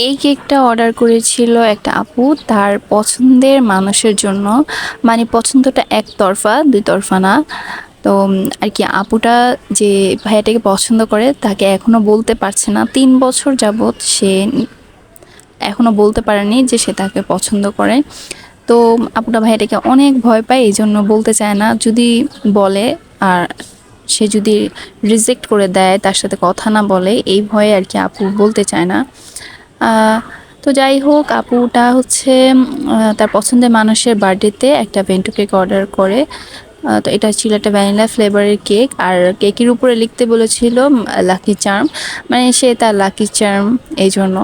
এই কেকটা অর্ডার করেছিল একটা আপু তার পছন্দের মানুষের জন্য। মানে পছন্দটা একতরফা, দুই তরফা না। তো আর কি আপুটা যে ভাইয়াটাকে পছন্দ করে তাকে এখনো বলতে পারছে না। 3 বছর যাবৎ সে এখনো বলতে পারেনি যে সে তাকে পছন্দ করে। তো আপুটা ভাইয়াটাকে অনেক ভয় পায়, এই জন্য বলতে চায় না। যদি বলে আর সে যদি রিজেক্ট করে দেয়, তার সাথে কথা না বলে, এই ভয়ে আর কি আপু বলতে চায় না। তো যাই হোক, আপুটা হচ্ছে তার পছন্দের মানুষের বার্থডেতে একটা ভেন্টো কেক অর্ডার করে। তো এটা ছিল একটা ভ্যানিলা ফ্লেভারের কেক, আর কেকের উপরে লিখতে বলেছিল লাকি চার্ম, মানে সে তার লাকি চার্ম এই জন্য।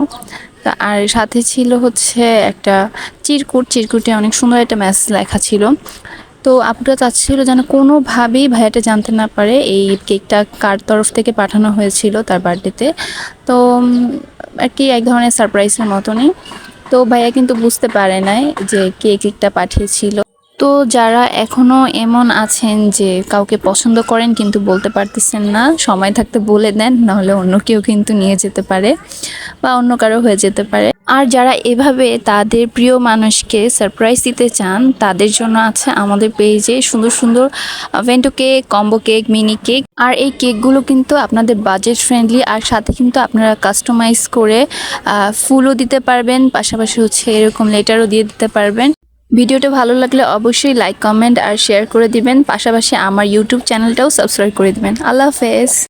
আর সাথে ছিল হচ্ছে একটা চিরকুটে অনেক সুন্দর একটা মেসেজ লেখা ছিল। তো আপুটা চাচ্ছিল যেন কোনোভাবেই ভাইয়াটা জানতে না পারে এই কেকটা কার তরফ থেকে পাঠানো হয়েছিল তার বার্থডেতে। তো আর কি এক ধরনের সারপ্রাইজের মতনই। তো ভাইয়া কিন্তু বুঝতে পারে নাই যে কে কেকটা পাঠিয়েছিল। তো যারা এখনো এমন আছেন যে কাউকে পছন্দ করেন কিন্তু বলতে পারতেছেন না, সময় থাকতে বলে দেন, নাহলে অন্য কেউ কিন্তু নিয়ে যেতে পারে বা অন্য কারো হয়ে যেতে পারে। আর যারা এভাবে তাদের প্রিয় মানুষকে সারপ্রাইজ দিতে চান, তাদের জন্য আছে আমাদের পেজে সুন্দর সুন্দর bento cake, combo cake, mini cake. আর এই কেকগুলো কিন্তু আপনাদের বাজেট ফ্রেন্ডলি, আর সাথে কিন্তু আপনারা কাস্টমাইজ করে ফুলও দিতে পারবেন, পাশাপাশি হচ্ছে এরকম লেটারও দিয়ে দিতে পারবেন। ভিডিওটা ভালো লাগলে অবশ্যই লাইক, কমেন্ট আর শেয়ার করে দিবেন। পাশাপাশি আমার ইউটিউব চ্যানেলটাও সাবস্ক্রাইব করে দিবেন। আল্লাহ হাফেজ।